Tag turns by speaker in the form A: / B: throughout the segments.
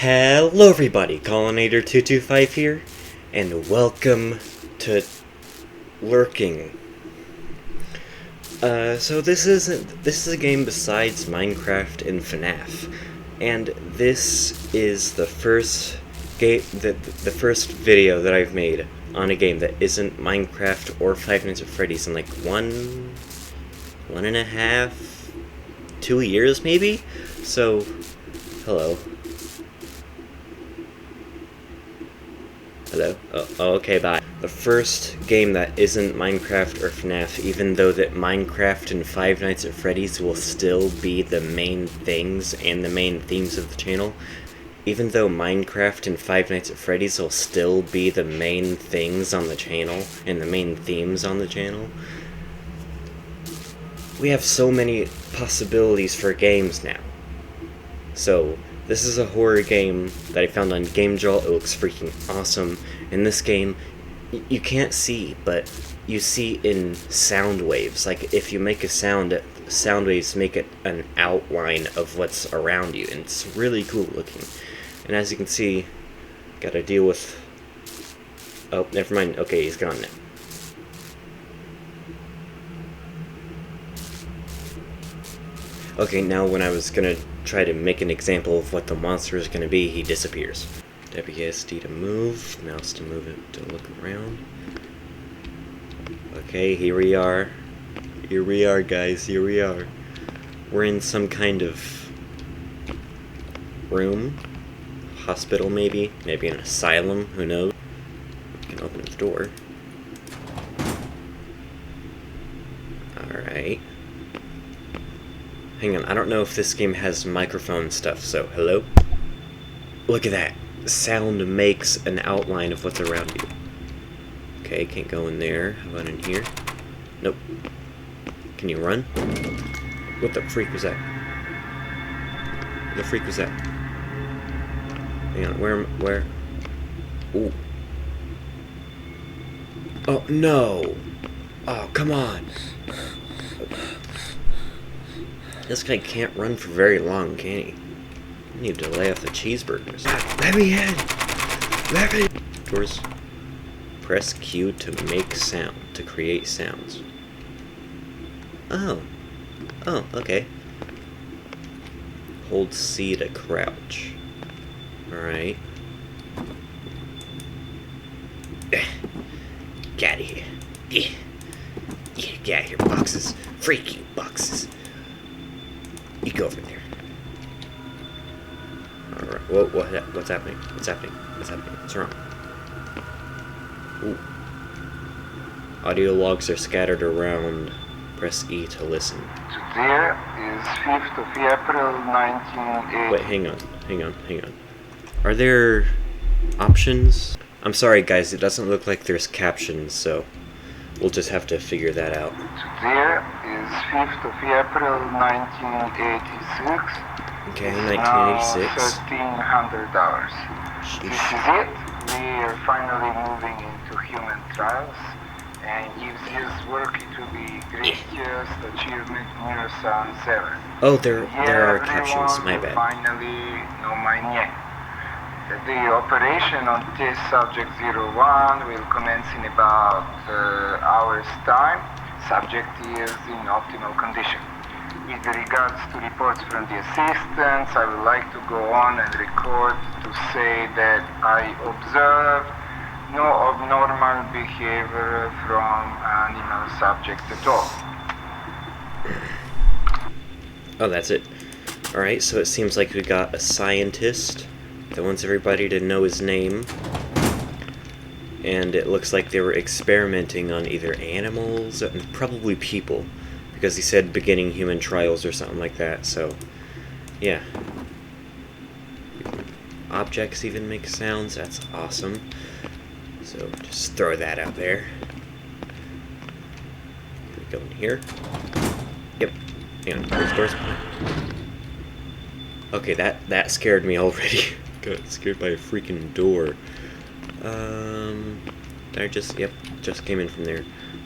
A: Hello everybody, Collinator225 here, and welcome to Lurking. So this is a game besides Minecraft and Fnaf, and this is the first game, the first video that I've made on a game that isn't Minecraft or Five Nights at Freddy's in like one and a half, 2 years maybe. So, hello. Hello? Oh, okay, bye. The first game that isn't Minecraft or FNAF, even though that Minecraft and Five Nights at Freddy's will still be the main things and the main themes of the channel, even though Minecraft and Five Nights at Freddy's will still be the main things on the channel and the main themes on the channel, we have so many possibilities for games now. So, this is a horror game that I found on GameJolt. It looks freaking awesome. In this game, you can't see, but you see in sound waves. Like, if you make a sound, sound waves make it an outline of what's around you, and it's really cool looking. And as you can see, gotta deal with... Oh, never mind. Okay, he's gone now. Okay, now when I was gonna try to make an example of what the monster is gonna be, he disappears. WSD to move, mouse to move it, to look around. Okay, here we are. Here we are, guys, here we are. We're in some kind of room. Hospital, maybe? Maybe an asylum, who knows? We can open the door. Alright. Hang on, I don't know if this game has microphone stuff, so hello? Look at that. Sound makes an outline of what's around you. Okay, can't go in there. How about in here? Nope. Can you run? What the freak was that? What the freak was that? Hang on, where? Ooh. Oh, no! Oh, come on! This guy can't run for very long, can he? I need to lay off the cheeseburgers. Let me in! Let me in! Doors. Press Q to make sound, to create sounds. Oh. Oh, okay. Hold C to crouch. Alright. Get out of here. Yeah. Yeah, get out of here, boxes. Freak you, boxes. You go over there. Alright, what's happening? What's happening? What's happening? What's wrong? Ooh. Audio logs are scattered around. Press E to listen.
B: Today is 5th of April, 1980.
A: Wait, hang on. Are there options? I'm sorry guys, it doesn't look like there's captions, so we'll just have to figure that out.
B: Today is 5th of April, 1986.
A: Okay, 1986.
B: $1,300. This is it. We are finally moving into human trials. And if this work, it will be greatest achievement neuroscience ever.
A: Oh, there are captions, my bad.
B: Finally know my name. The operation on test subject 01 will commence in about hour's time. Subject is in optimal condition. With regards to reports from the assistants, I would like to go on and record to say that I observed no abnormal behavior from animal subject at all.
A: Oh, that's it. Alright, so it seems like we got a scientist that wants everybody to know his name. And it looks like they were experimenting on either animals, and probably people. Because he said beginning human trials or something like that, so... yeah. Objects even make sounds, that's awesome. So, just throw that out there. Can we go in here? Yep. Hang on, where's doors? Okay, that scared me already. Got scared by a freaking door. Did I just... yep, just came in from there.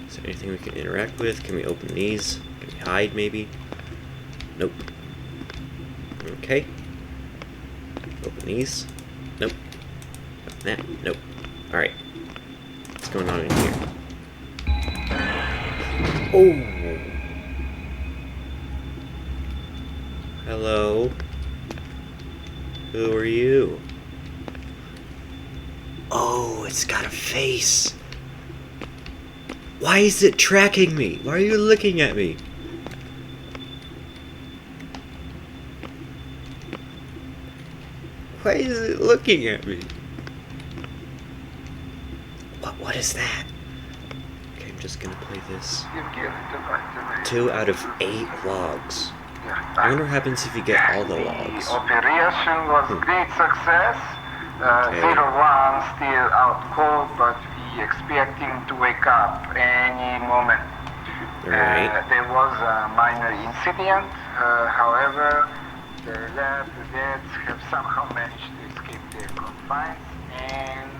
A: Is there anything we can interact with? Can we open these? Can we hide, maybe? Nope. Okay. Open these. Nope. That. Nope. Alright. What's going on in here? Oh! Hello? Who are you? Oh, it's got a face. Why is it tracking me? Why are you looking at me? Why is it looking at me? What is that? Okay, I'm just gonna play this. 2 out of 8 logs. I wonder what happens if you get all the logs.
B: The operation was great success.
A: Okay.
B: 01 still out cold, but we expecting to wake up any moment.
A: Alright.
B: There was a minor incident. However, the lab cadets have somehow managed to escape their confines, and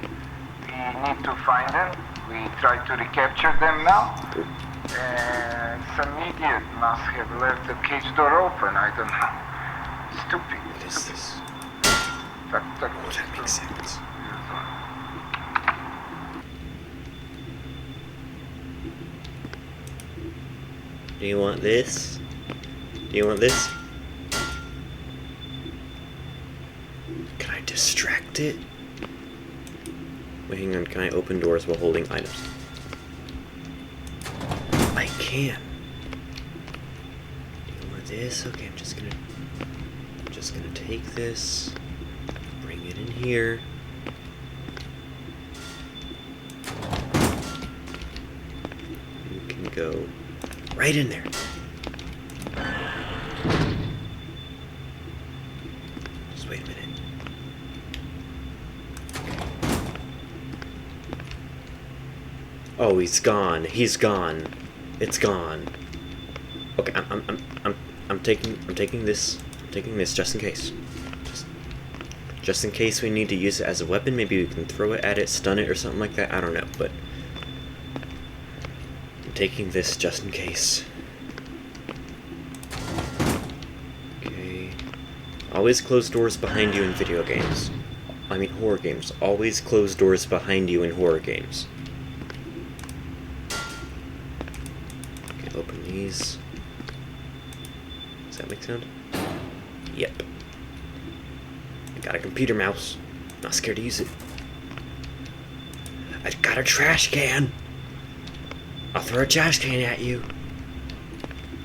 B: we need to find them. We try to recapture them now. And some idiot must have left the cage door open. I don't know. Stupid.
A: What is this?
B: That
A: makes sense. Do you want this? Do you want this? Can I distract it? Wait, hang on. Can I open doors while holding items? I can. Do you want this? Okay, I'm just gonna take this, bring it in here. You can go right in there. Just wait a minute. Oh, he's gone. He's gone. It's gone. Okay, I'm taking this just in case. Just in case we need to use it as a weapon. Maybe we can throw it at it, stun it, or something like that. I don't know, but I'm taking this just in case. Okay. Always close doors behind you in video games. I mean horror games. Always close doors behind you in horror games. Okay, open these. Does that make sound? Yep. I got a computer mouse. Not scared to use it. I got a trash can. I'll throw a trash can at you.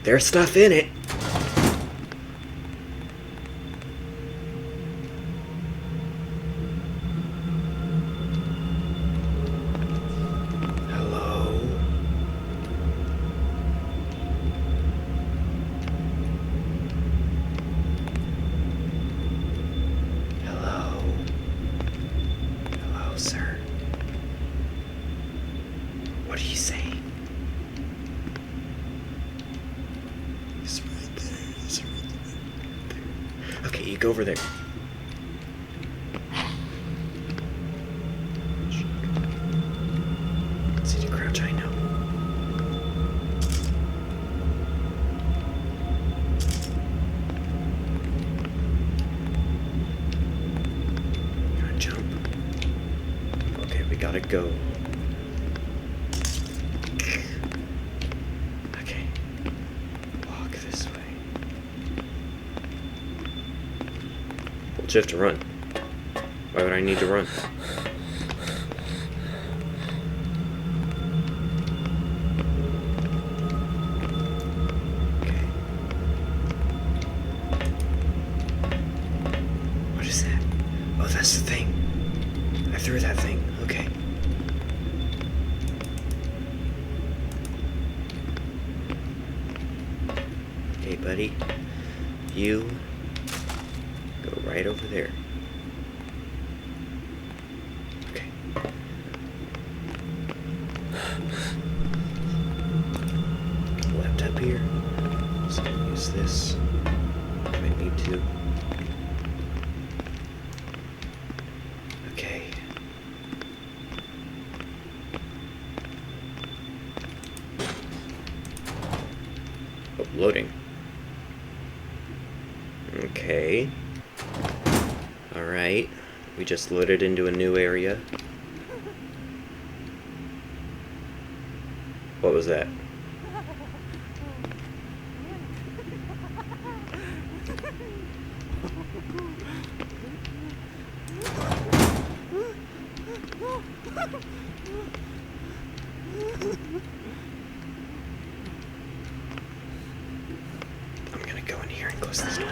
A: There's stuff in it. Hello? Hello? Hello, sir. What are you saying? He's right there. He's right there. Okay, you go over there. See to crouch, I know. Gotta jump. Okay, we gotta go. Okay. Walk this way. Hold shift to run. Why would I need to run? Okay. What is that? Oh, that's the thing. I threw that thing. Okay. Okay, buddy. You go right over there. Okay. Left up here. So I'll use this if I need to. Okay. Oh, loading. Okay. Alright. Alright, we just loaded into a new area. What was that? I'm gonna go in here and close this door.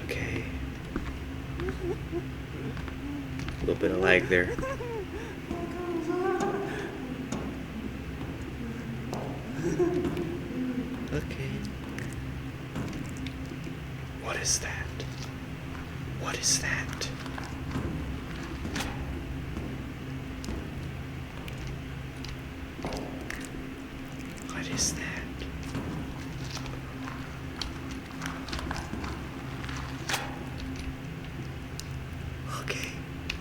A: Okay. A little bit of lag there. Okay. What is that? What is that? What is that? Okay,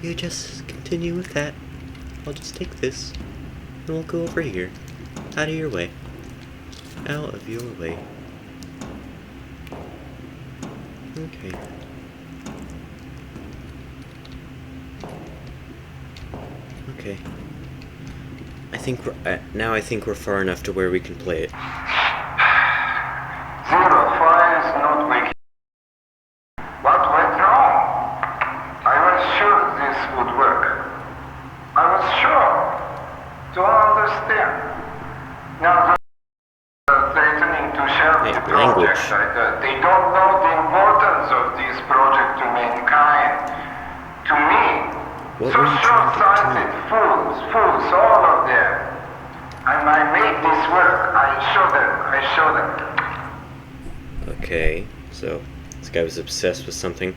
A: you just continue with that. I'll just take this, and we'll go over here. Out of your way. Out of your way. Okay. Okay. I think we're far enough to where we can play it.
B: Zero, fire is not waking. What went wrong? I was sure this would work. I was sure. Don't understand. Now they're threatening to shelve the project. They don't know the importance of this project to mankind. To me.
A: What
B: So
A: were you trying to
B: short-sighted, fools, all of them. And I made this work. I show them.
A: Okay, so this guy was obsessed with something.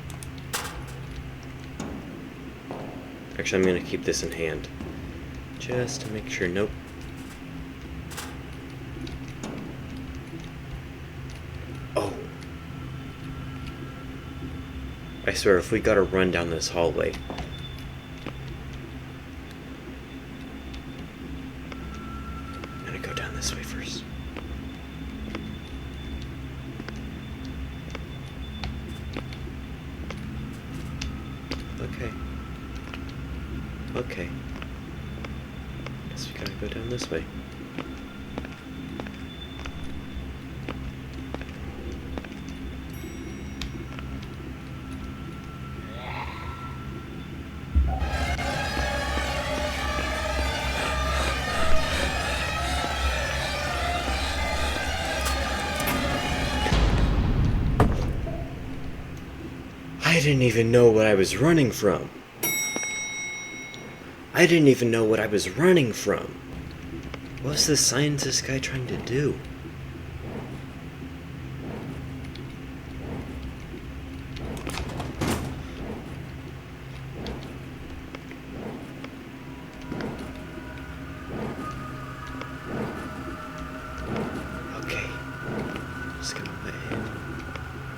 A: Actually, I'm gonna keep this in hand. Just to make sure. Nope. Oh. I swear, if we gotta run down this hallway. I'm gonna go down this way first. Okay. Okay. Guess we gotta go down this way. I didn't even know what I was running from. I didn't even know what I was running from. What's this scientist guy trying to do? Okay. Just gonna let him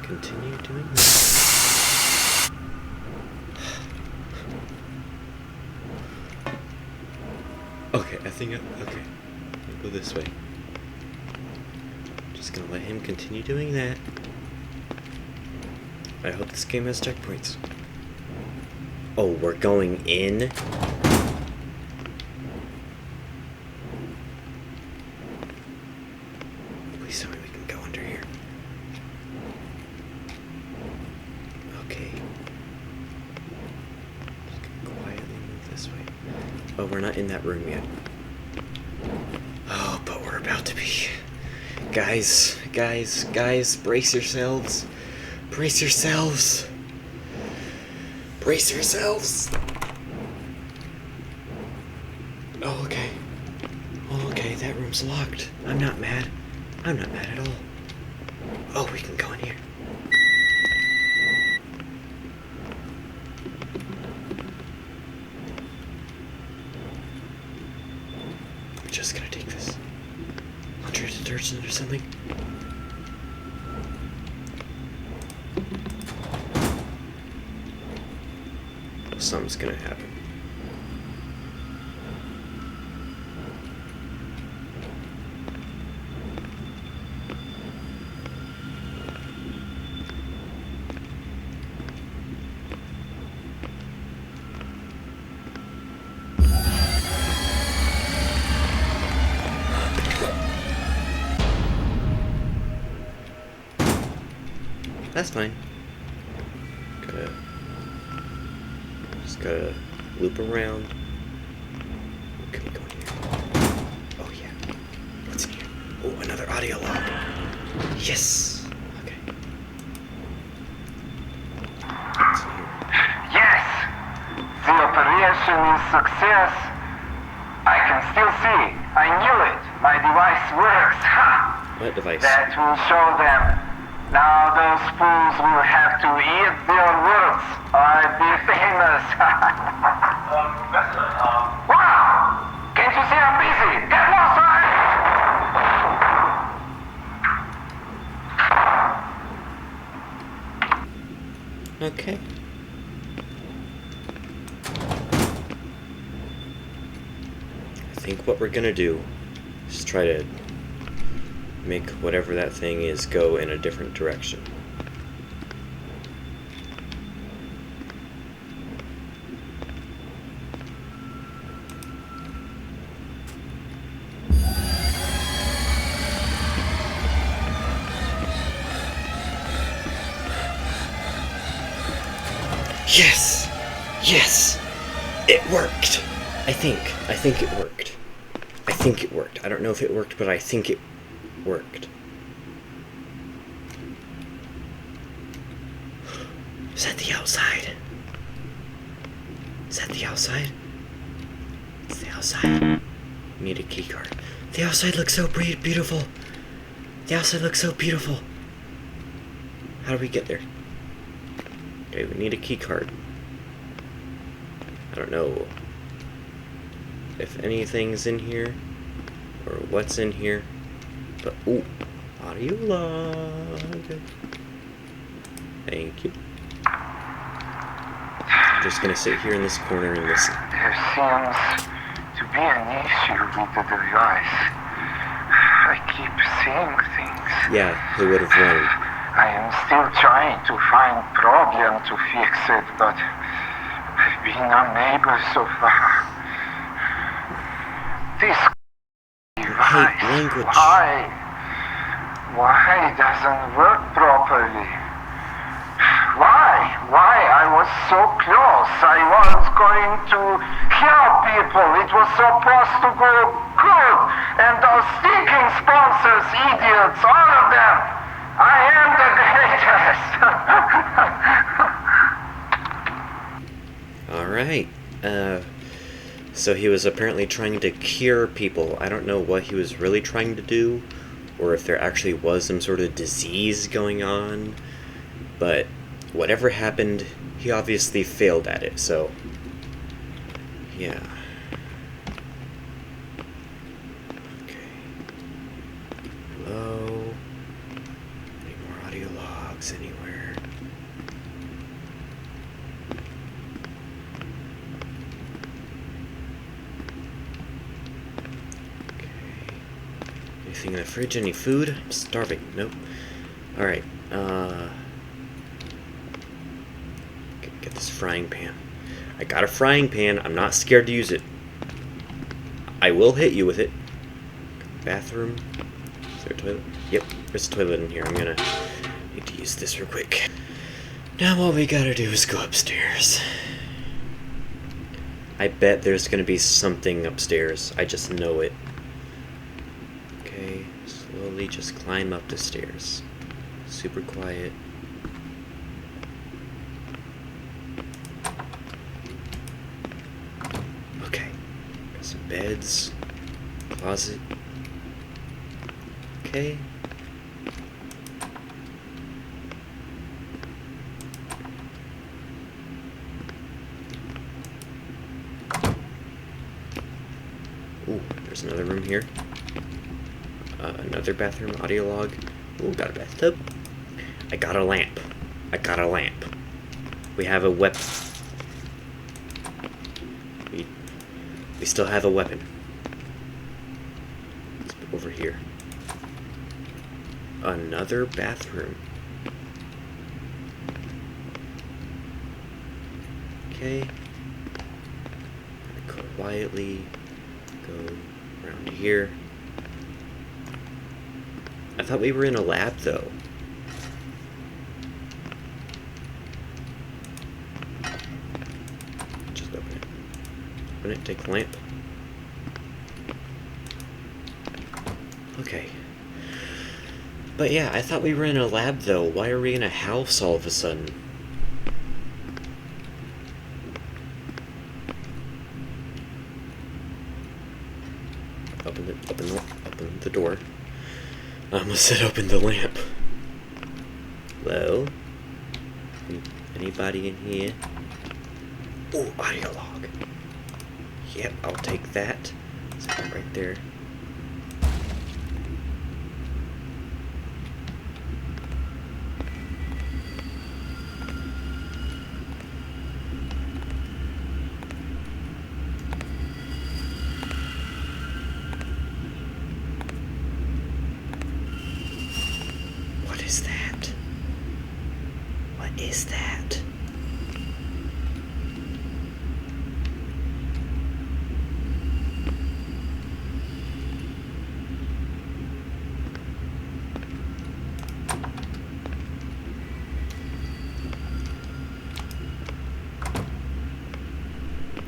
A: continue doing that. Okay, okay. I'll go this way. Just gonna let him continue doing that. I hope this game has checkpoints. Oh, we're going in? Please tell me we can go under here. Okay. Just gonna quietly move this way. Oh, we're not in that room yet. Oh, but we're about to be. Guys, brace yourselves. Brace yourselves. Brace yourselves. Oh, okay. Oh, okay, that room's locked. I'm not mad. I'm not mad at all. Oh, we can go in here. I'm just gonna take this. Laundry detergent or something. Something's gonna happen. That's fine. Just gotta loop around. What can we go in here? Oh yeah. What's in here? Oh, another audio log. Yes. Okay. What's in here?
B: Yes! The operation is success. I can still see. I knew it. My device works. Ha!
A: What device?
B: That will show them. Now those fools will have to eat their words. I'll be famous. Wow! Can't you see I'm busy? Get lost, right?
A: Okay. I think what we're gonna do is try to make whatever that thing is go in a different direction. Yes! Yes! It worked! I think it worked. I think it worked. I don't know if it worked, but I think it worked. Is that the outside? Is that the outside? It's the outside. Need a key card. The outside looks so beautiful. The outside looks so beautiful. How do we get there? Okay, we need a key card. I don't know if anything's in here or what's in here, but ooh, audio log. Thank you. I'm just gonna sit here in this corner and listen.
B: There seems to be an issue with the device. I keep seeing things.
A: Yeah, who would have known?
B: I am still trying to find problem to fix it, but I've been unable so far. This device,
A: language.
B: why doesn't work properly? Why? I was so close. I was going to help people. It was supposed to go good. And those stinking sponsors, idiots, all of them. I am the greatest.
A: Alright. So he was apparently trying to cure people. I don't know what he was really trying to do, or if there actually was some sort of disease going on, but whatever happened, he obviously failed at it, so yeah. Okay. Hello? Any more audio logs anywhere? Okay. Anything in the fridge? Any food? I'm starving. Nope. Alright, get this frying pan. I got a frying pan. I'm not scared to use it. I will hit you with it. Bathroom. Is there a toilet? Yep, there's a toilet in here. I'm gonna need to use this real quick. Now all we gotta do is go upstairs. I bet there's gonna be something upstairs. I just know it. Okay, slowly just climb up the stairs. Super quiet. Okay, got some beds, closet. Okay. Ooh, there's another room here. Another bathroom, audio log. Ooh, got a bathtub. I got a lamp. We have a weapon. We still have a weapon. Let's go over here. Another bathroom. Okay. Quietly go around here. I thought we were in a lab, though. Just open it. Open it, take the lamp. Okay. But yeah, I thought we were in a lab though. Why are we in a house all of a sudden? Open the door. I almost said open the lamp. Hello? Anybody in here? Oh, audio log. Yep, I'll take that. It's right there. What is that? What is that?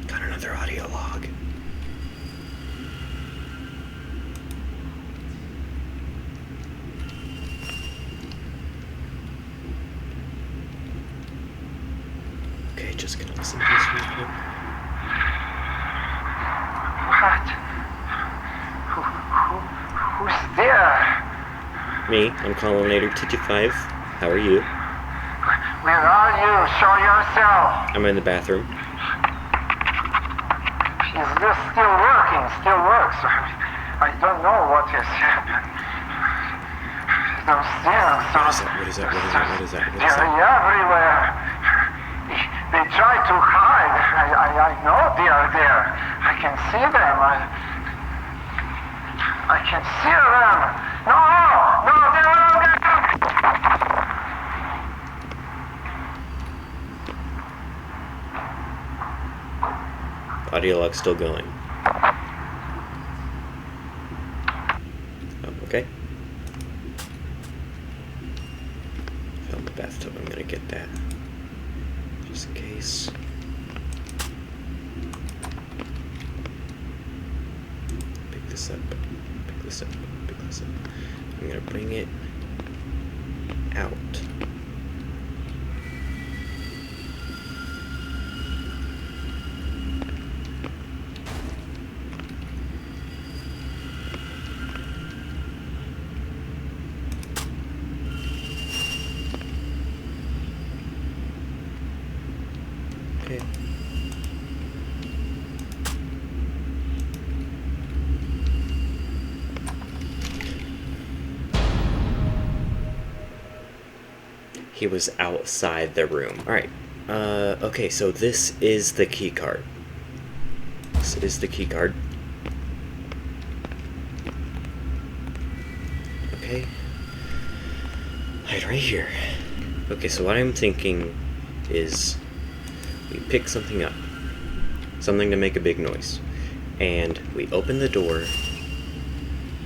A: Got another audio log. Okay, just gonna listen to this real quick.
B: What? Who's there?
A: Me, I'm Coloninator TT5. How are you?
B: Where are you? Show yourself.
A: I'm in the bathroom.
B: Is this still working? Still works. I don't know what has happened. Those things.
A: What is that? What is that?
B: They're everywhere. They try to hide. I know they are there. I can see them. I can see them. No, they're all there.
A: Audio log still going. Oh, okay. Found the bathtub. I'm gonna get that. Just in case. Pick this up. Pick this up. Pick this up. I'm gonna bring it out. Okay. He was outside the room. Alright. Okay, so this is the key card. This is the key card. Okay. Hide right here. Okay, so what I'm thinking is we pick something up. Something to make a big noise. And we open the door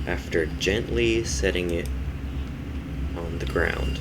A: after gently setting it on the ground.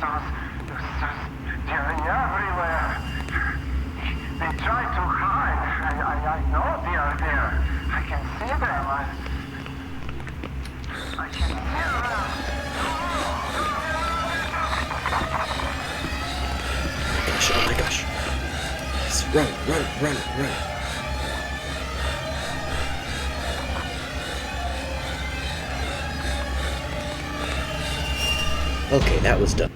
B: they're everywhere. They try to hide. I know they are there. I can see them. I can hear them.
A: Oh my gosh. Let's run. Okay, that was done.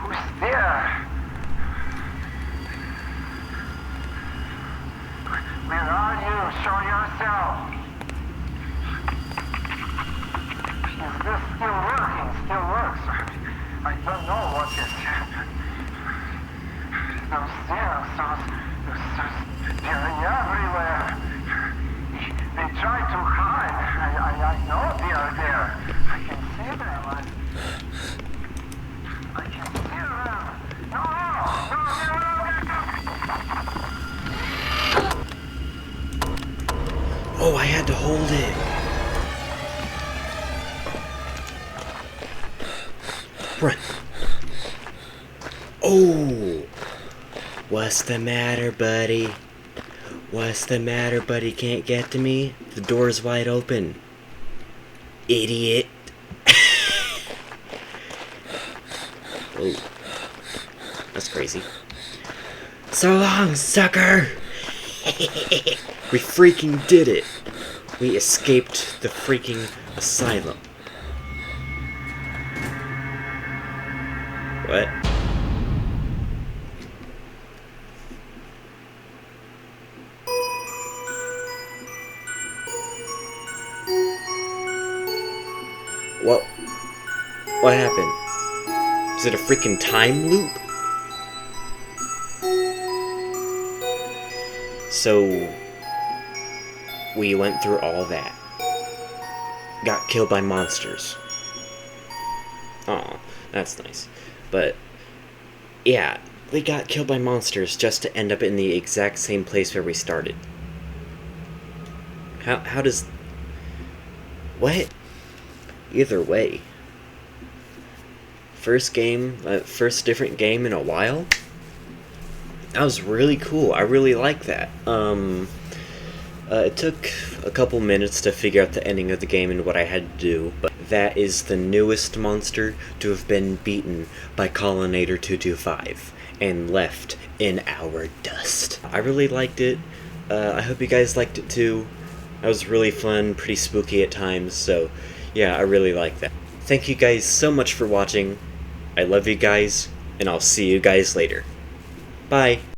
B: Who's there? Where are you? Show yourself. Is this still working? Still works. I don't know what is happening. Those dinosaurs, they're everywhere. They try to hide. I know they are there. I can see them. I can hear them. No,
A: Oh, I had to hold it. Run. Oh! What's the matter, buddy? What's the matter, buddy? Can't get to me? The door's wide open. Idiot. Oh. That's crazy. So long, sucker! We freaking did it! We escaped the freaking asylum. What? What happened? Is it a freaking time loop? So we went through all that. Got killed by monsters. Aw, that's nice. But yeah, we got killed by monsters just to end up in the exact same place where we started. How does... What? Either way. First different game in a while? That was really cool. I really like that. It took a couple minutes to figure out the ending of the game and what I had to do, but that is the newest monster to have been beaten by Coloninator 225 and left in our dust. I really liked it. I hope you guys liked it too. That was really fun, pretty spooky at times, so yeah, I really like that. Thank you guys so much for watching. I love you guys, and I'll see you guys later. Bye.